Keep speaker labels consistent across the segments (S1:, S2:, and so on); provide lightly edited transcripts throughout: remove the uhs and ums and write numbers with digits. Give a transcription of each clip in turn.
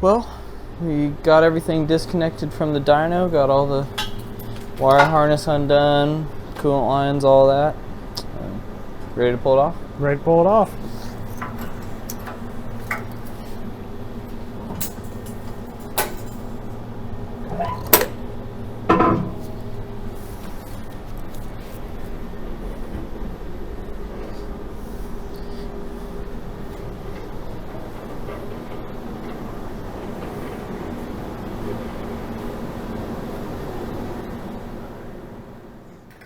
S1: Well, we got everything disconnected from the dyno, got all the wire harness undone, coolant lines, all that. Ready to pull it off?
S2: Ready to pull it off.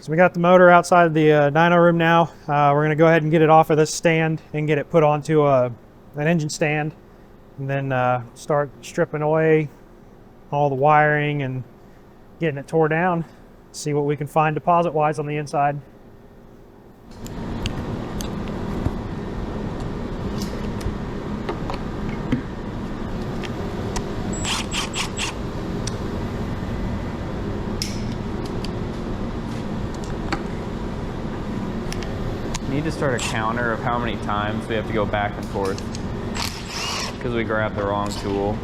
S2: So we got the motor outside the dyno room now. We're going to go ahead and get it off of this stand and get it put onto an engine stand, and then start stripping away all the wiring and getting it tore down. See what we can find deposit-wise on the inside.
S1: Need to start a counter of how many times we have to go back and forth because we grabbed the wrong tool.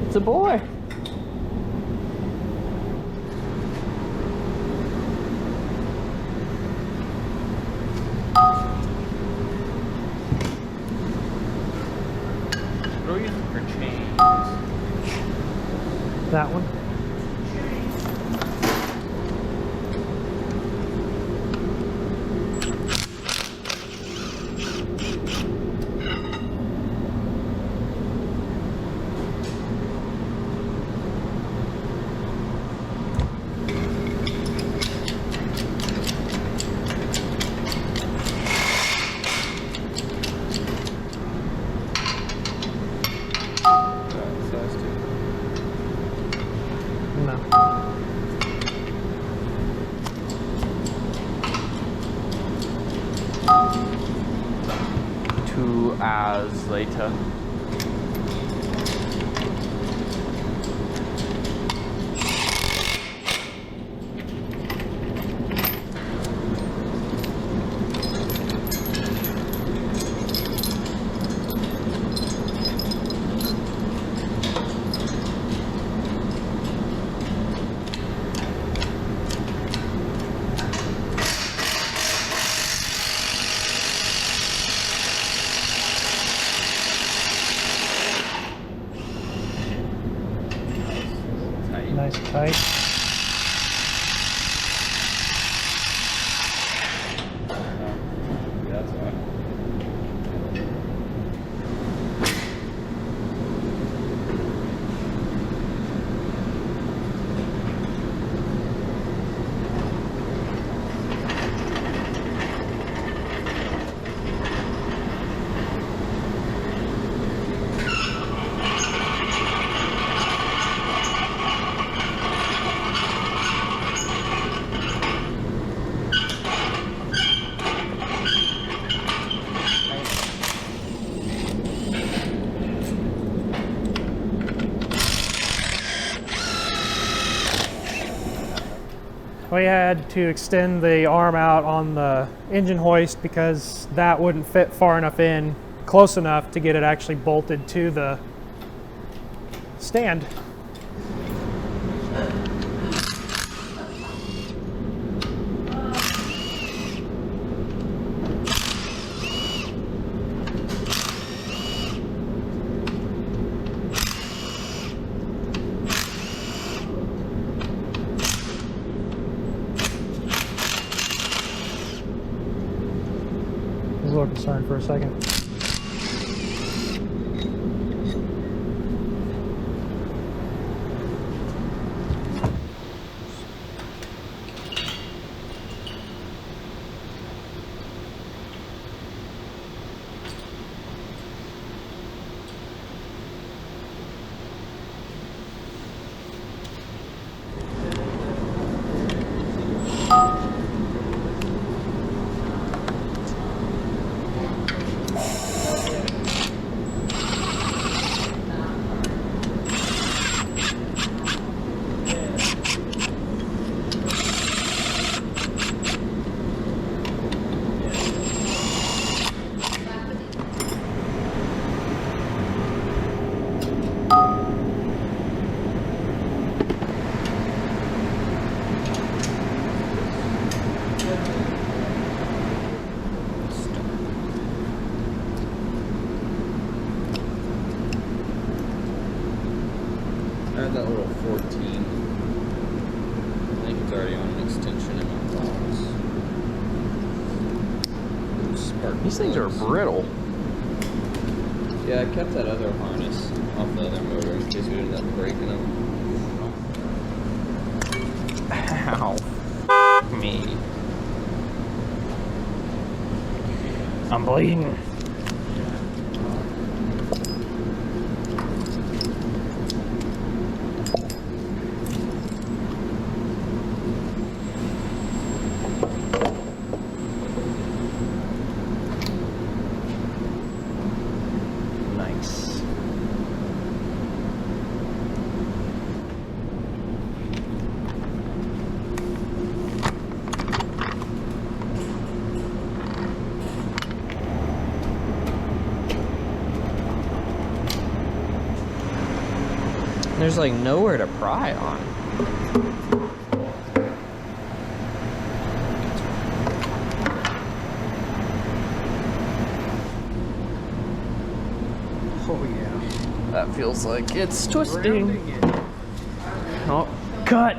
S1: It's a boy. What are we using for chains?
S2: That one. No.
S1: 2 hours later.
S2: Nice and tight.
S1: That's why.
S2: We had to extend the arm out on the engine hoist because that wouldn't fit far enough in, close enough to get it actually bolted to the stand. I was a little concerned for a second.
S1: that little 14. I think it's already on an extension in my box.
S3: These things are brittle.
S1: Yeah, I kept that other harness off the other motor in case we ended up breaking them.
S3: Ow. Me. I'm bleeding.
S1: Nice. There's like nowhere to pry on.
S3: Oh yeah.
S1: That feels like it's twisting. Oh, cut!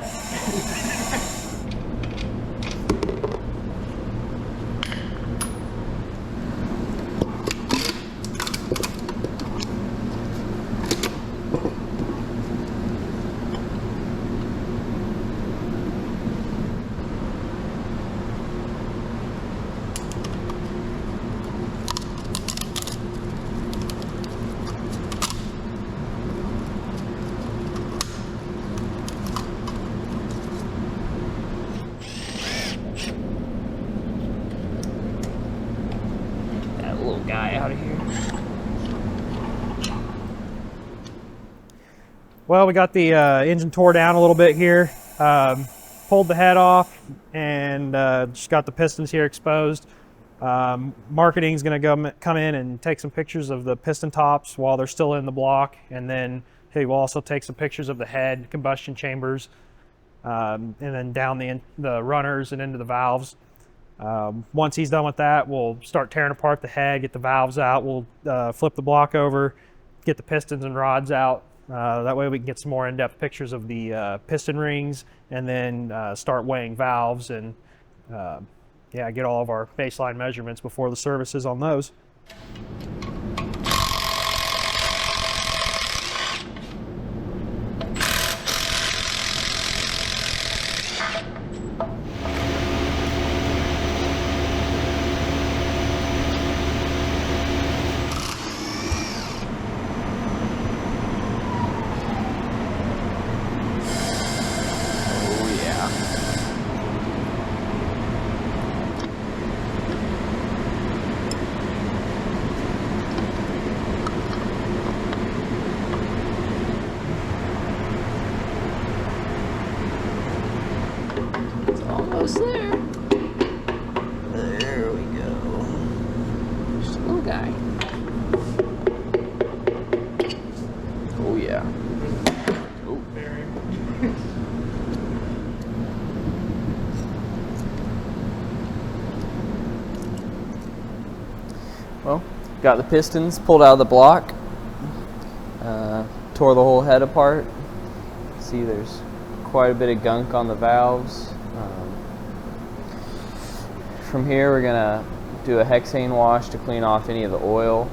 S1: Guy out of here.
S2: Well, we got the engine tore down a little bit here. Pulled the head off and just got the pistons here exposed. Marketing is going to come in and take some pictures of the piston tops while they're still in the block, and then he will also take some pictures of the head, combustion chambers, and then down the runners and into the valves. Once he's done with that, we'll start tearing apart the head, get the valves out. We'll flip the block over, get the pistons and rods out. That way we can get some more in-depth pictures of the piston rings, and then start weighing valves and yeah, get all of our baseline measurements before the services on those.
S1: Almost there. There we go. Just a little guy. Oh yeah. Oh. Well, got the pistons pulled out of the block. Tore the whole head apart. See, there's quite a bit of gunk on the valves. From here we're gonna do a hexane wash to clean off any of the oil,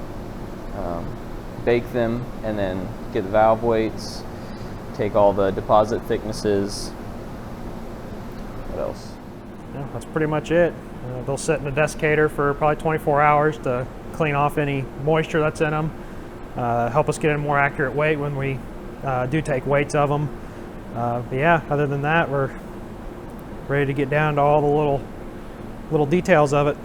S1: bake them, and then get the valve weights, take all the deposit thicknesses. What else?
S2: Yeah, that's pretty much it. They'll sit in the desiccator for probably 24 hours to clean off any moisture that's in them, help us get a more accurate weight when we do take weights of them. But yeah, other than that, we're ready to get down to all the little details of it.